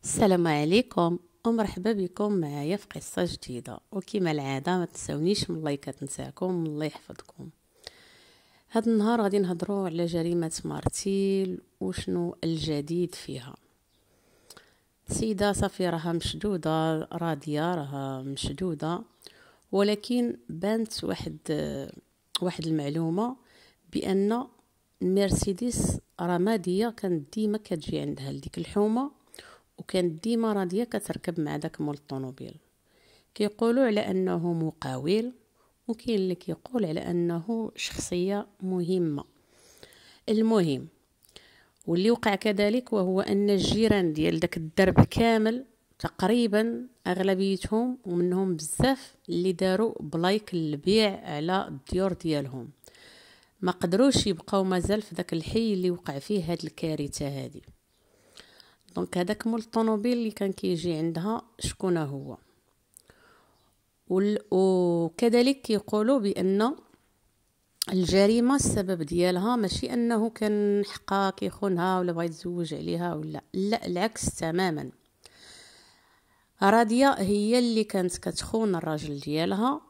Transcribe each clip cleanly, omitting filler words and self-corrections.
السلام عليكم ومرحبا بكم معايا في قصة جديدة. وكما العادة ما تنسونيش من اللايكات نتاعكم، الله يحفظكم. هذا النهار غادي نهضروا على جريمة مارتيل وشنو الجديد فيها. السيدة صافي راها مشدودة، راضية راها مشدودة، ولكن بانت واحد المعلومة بأن مرسيدس رمادية كانت ديما كتجي عندها لديك الحومة، وكانت ديما راضيه كتركب مع داك مول الطوموبيل. كيقولوا على انه مقاول، وكاين اللي كيقول على انه شخصيه مهمه. المهم واللي وقع كذلك وهو ان الجيران ديال داك الدرب كامل تقريبا اغلبيتهم ومنهم بزاف اللي داروا بلايك للبيع على الديور ديالهم، ما قدروش يبقاو مازال في داك الحي اللي وقع فيه هاد الكارثه هذه. دونك هذاك مول الطوموبيل اللي كان كيجي عندها شكون هو. وكذلك كيقولوا بان الجريمه السبب ديالها ماشي انه كان حقا كيخونها ولا بغى يتزوج عليها ولا لا، العكس تماما. راضيه هي اللي كانت كتخون الراجل ديالها،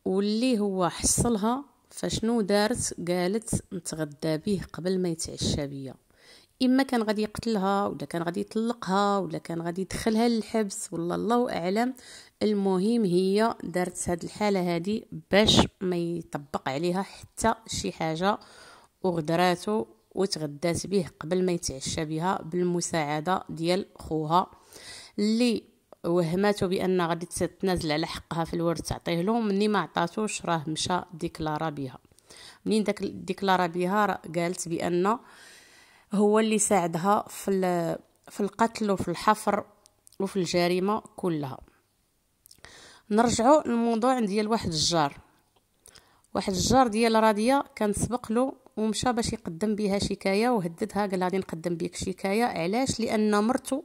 واللي هو حصلها فشنو دارت، قالت نتغدى به قبل ما يتعشى بيا. اما كان غادي يقتلها ولا كان غادي يطلقها ولا كان غادي يدخلها للحبس، والله الله اعلم. المهم هي دارت هاد الحاله هادي باش ما يطبق عليها حتى شي حاجه، وغدراتو وتغدات به قبل ما يتعشى بها بالمساعده ديال خوها اللي وهماتو بان غادي تتنازل على حقها في الورث تعطيه له. مني ما عطاتوش راه مشى ديكلارا بها. منين داك ديكلارا بها قالت بان هو اللي ساعدها في القتل وفي الحفر وفي الجريمه كلها. نرجعوا للموضوع ديال واحد الجار ديال راضيه كان سبق له ومشى باش يقدم بها شكايه، وهددها قال غادي نقدم بك شكايه. علاش؟ لان مرته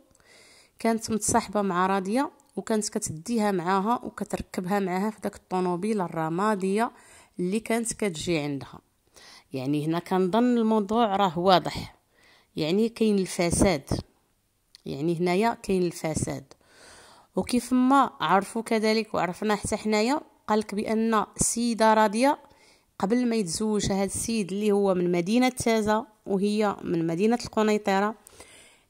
كانت متصاحبه مع راضيه وكانت كتديها معاها وكتركبها معاها في داك الطوموبيل الرماديه اللي كانت كتجي عندها. يعني هنا كنظن الموضوع راه واضح، يعني كاين الفساد، يعني هنايا كاين الفساد. وكيف ما عرفوا كذلك وعرفنا حتى حنايا، قالك بان السيده راضيه قبل ما يتزوج هذا السيد اللي هو من مدينه تازه وهي من مدينه القنيطره،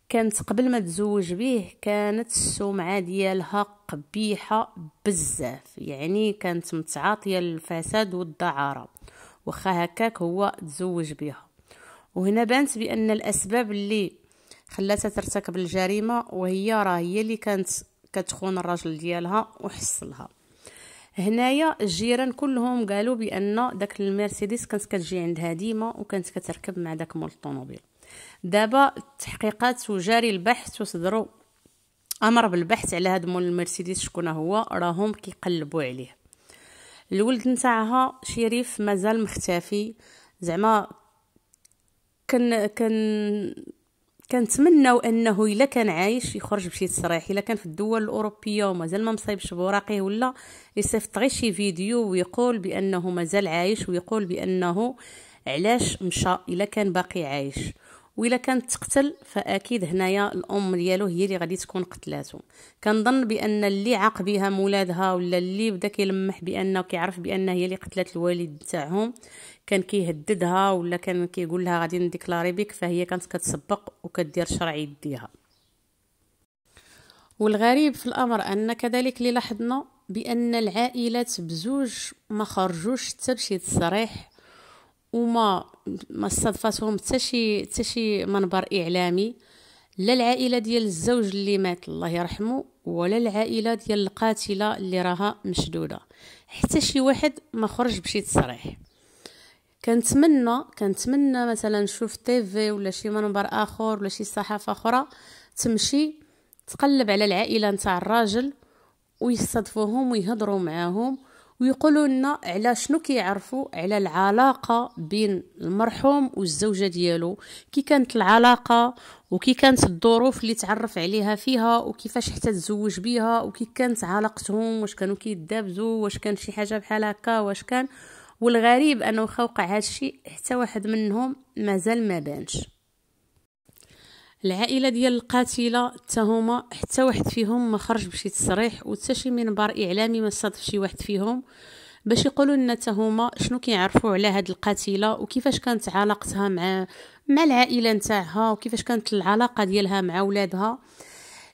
كانت قبل ما تزوج به كانت السمعه ديالها قبيحه بزاف، يعني كانت متعاطيه للفساد والدعاره، واخا هكاك هو تزوج بها. وهنا بانت بان الاسباب اللي خلاتها ترتكب الجريمه وهي هي اللي كانت كتخون الراجل ديالها وحصلها. هنايا الجيران كلهم قالوا بان داك المرسيدس كانت كتجي عندها ديما وكانت كتركب مع داك مول الطوموبيل. دابا التحقيقات وجاري البحث وصدروا امر بالبحث على هذا مول المرسيدس شكون هو، راهم كيقلبوا عليه. الولد نتاعها شريف مازال مختفي. زعما كنتمناو انه الا كان عايش يخرج بشي تصريح، الا كان في الدول الاوروبيه ومازال ما مصايبش بوراقه، ولا يصيفط غير شي فيديو ويقول بانه مازال عايش، ويقول بانه علاش مشى الا كان باقي عايش. وإلا كانت تقتل فاكيد هنايا الام ديالو هي اللي غادي تكون قتلاته. كنظن بان اللي عاق بها مولادها ولا اللي بدا كيلمح بانه كيعرف بان هي اللي قتلت الوالد تاعهم كان كيهددها ولا كان كيقول لها غادي نديكلاري بك، فهي كانت كتسبق وكدير شرع يديها. والغريب في الامر ان كذلك اللي لاحظنا بان العائلات بزوج ما خرجوش حتى بشي تصريح، وما استضفتهم حتى شي منبر اعلامي، لا العائله ديال الزوج اللي مات الله يرحمه ولا العائله ديال القاتله اللي راها مشدوده. حتى شي واحد ما خرج بشي تصريح. كنتمنى مثلا نشوف تيفي ولا شي منبر اخر ولا شي صحافه اخرى تمشي تقلب على العائله نتاع الراجل ويستضفوهم ويهضروا معاهم ويقولوا لنا على شنو كيعرفوا على العلاقه بين المرحوم والزوجه ديالو، كي كانت العلاقه وكي كانت الظروف اللي تعرف عليها فيها وكيفاش حتى تزوج بيها وكي كانت علاقتهم، واش كانوا كيدابزوا، واش كان شي حاجه بحال هكا، واش كان. والغريب انه واخا وقع هادشي حتى واحد منهم مازال ما بانش. العائله ديال القاتله حتى هما حتى واحد فيهم ما خرج بشي تصريح وحتى شي منبر اعلامي ما صادف شي واحد فيهم باش يقولوا لنا حتى هما شنو كيعرفوا على هاد القاتله وكيفاش كانت علاقتها مع العائله نتاعها وكيفاش كانت العلاقه ديالها مع ولادها.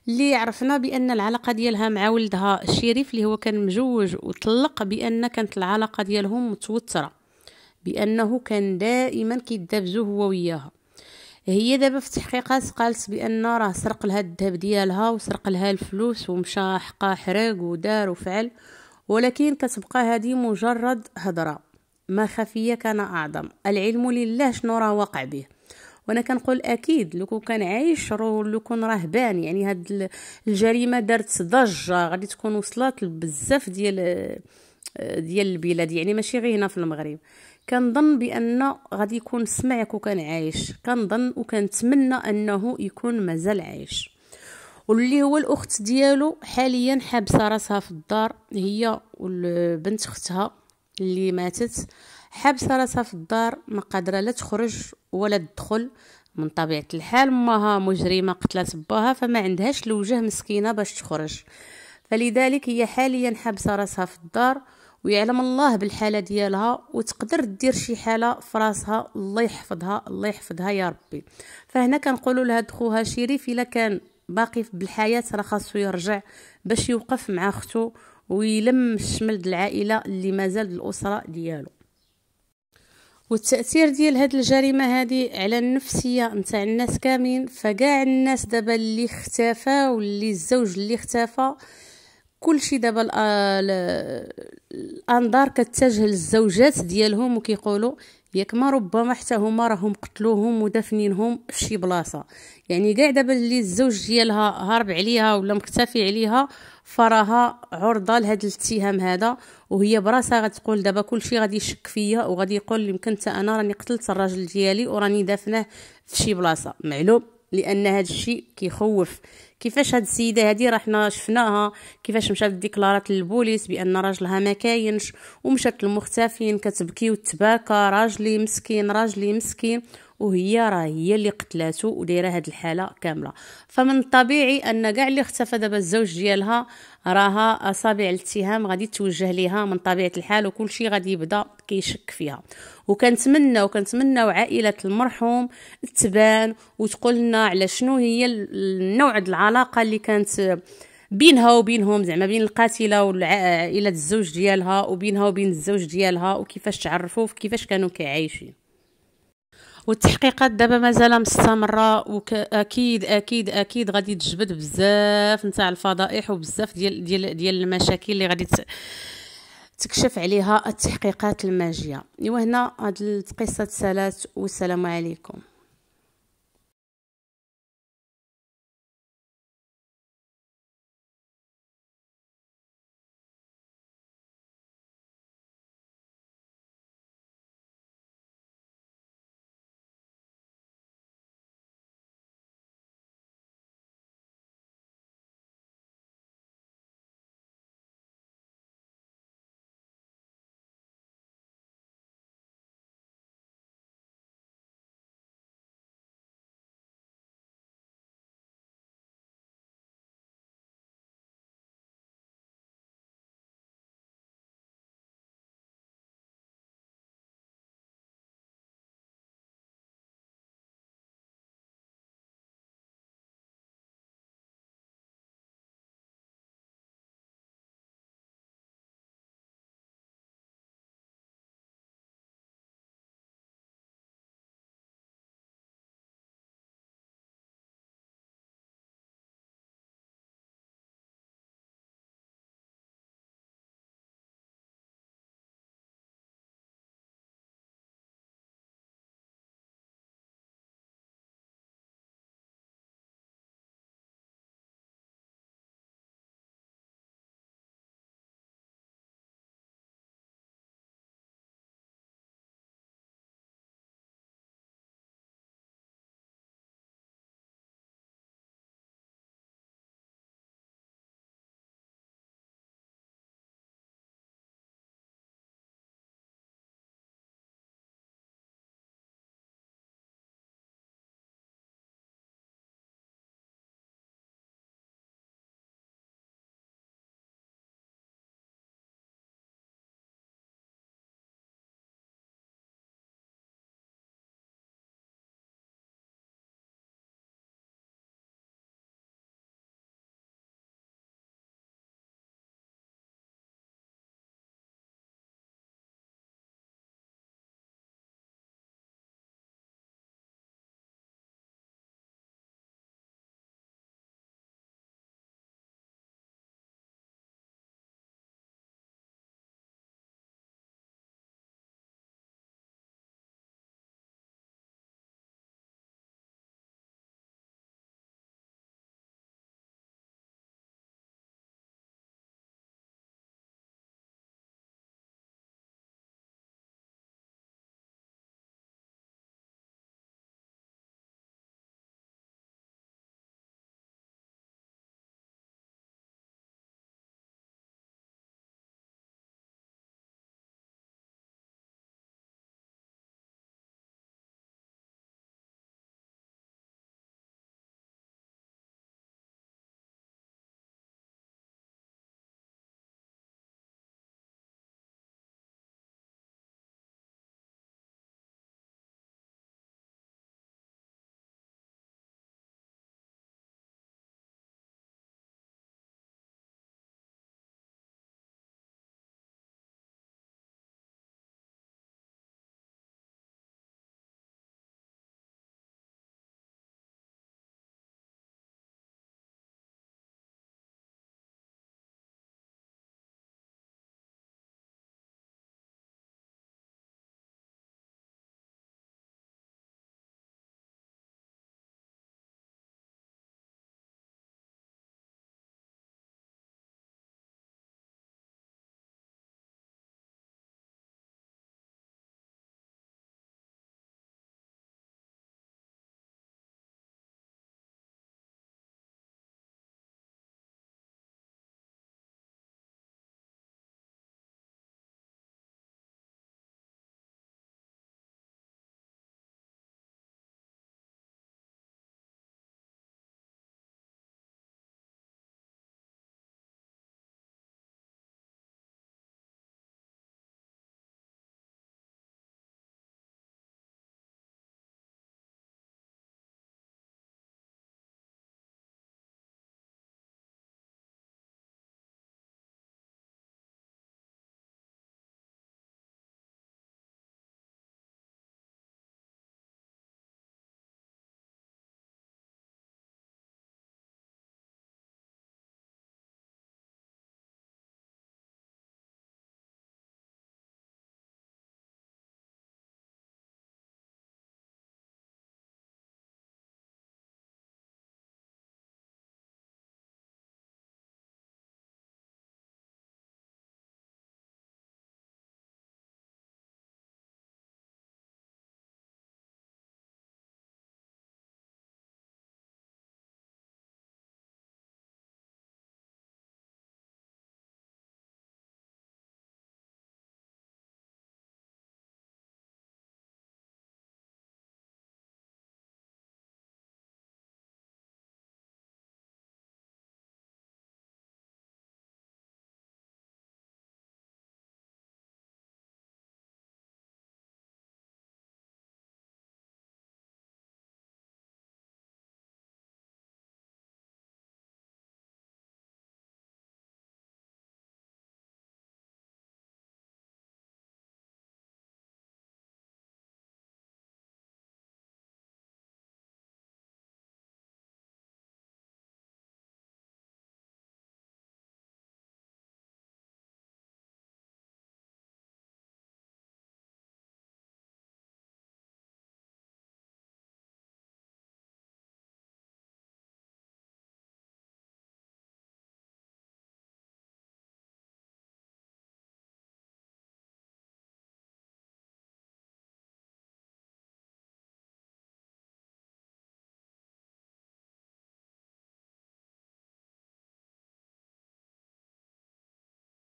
اللي عرفنا بان العلاقه ديالها مع ولدها الشريف اللي هو كان مجوج وطلق بان كانت العلاقه ديالهم متوتره، بانه كان دائما كيدابزو هو وياها. هي دابا في التحقيقات قالت بان راه سرق لها الذهب ديالها وسرق لها الفلوس ومشى حقا حرق ودار وفعل، ولكن كتبقى هذه مجرد هضره. ما خفيه كان اعظم، العلم لله شنو راه واقع به. وانا كنقول اكيد لو كان عايش لو كان راه بان، يعني هاد الجريمه دارت ضجه غادي تكون وصلت بزاف ديال البلاد، يعني ماشي غير هنا في المغرب. كنظن بان غادي يكون سمع كون كان عايش، كنظن وكنتمنى انه يكون مازال عايش. واللي هو الاخت ديالو حاليا حابسه راسها في الدار، هي والبنت اختها اللي ماتت حابسه راسها في الدار، ما قادره لا تخرج ولا تدخل. من طبيعه الحال ماها مجرمه قتلت باها، فما عندهاش الوجه مسكينه باش تخرج، فلذلك هي حاليا حابسه راسها في الدار، ويعلم الله بالحاله ديالها وتقدر دير شي حاله في راسها. الله يحفظها الله يحفظها يا ربي. فهنا كنقولوا لهاد خوها شريف الا كان باقي بالحياه راه خاصو يرجع باش يوقف مع اختو ويلم الشمل العائله اللي مازال الاسره ديالو. والتاثير ديال هاد الجريمه هذه على النفسيه نتاع الناس كاملين، فكاع الناس دابا اللي اختفى واللي الزوج اللي اختفى كلشي دابا الانظار كتجه للزوجات ديالهم وكيقولوا ياك ما ربما حتى هما راهم قتلوهم ودفنينهم في شي بلاصه. يعني كاع دابا اللي الزوج ديالها هارب عليها ولا مختفي عليها فراها عرضه لهذا الاتهام هذا، وهي براسها غتقول دابا كلشي غادي يشك فيا وغادي يقول يمكن حتى انا راني قتلت الراجل ديالي وراني دافنه في شي بلاصه. معلوم لان هذا الشيء كيخوف. كيفاش هاد السيده هذه راه حنا شفناها كيفاش مشات ديكلارات للبوليس بان راجلها ما كاينش، ومشات للمختفين كتبكي وتباكى راجلي مسكين راجلي مسكين، وهي راه هي اللي قتلاته ودايره هاد الحاله كامله. فمن الطبيعي ان كاع اللي اختفى دابا الزوج ديالها راها اصابع الاتهام غادي توجه ليها من طبيعه الحال، وكل شيء غادي يبدا كيشك فيها. وكنتمنى عائله المرحوم تبان وتقول لنا على شنو هي النوع د العلاقه اللي كانت بينها وبينهم، زعما بين القاتله والعائله الزوج ديالها وبينها وبين الزوج ديالها، وكيفاش تعرفوا كيفاش كانوا كيعايشين. والتحقيقات دابا مازال مستمره، واكيد اكيد اكيد غادي تجبد بزاف نتاع الفضائح وبزاف ديال المشاكل اللي غادي تكشف عليها التحقيقات الماجيه. وهنا هاد القصه تسالات، والسلام عليكم.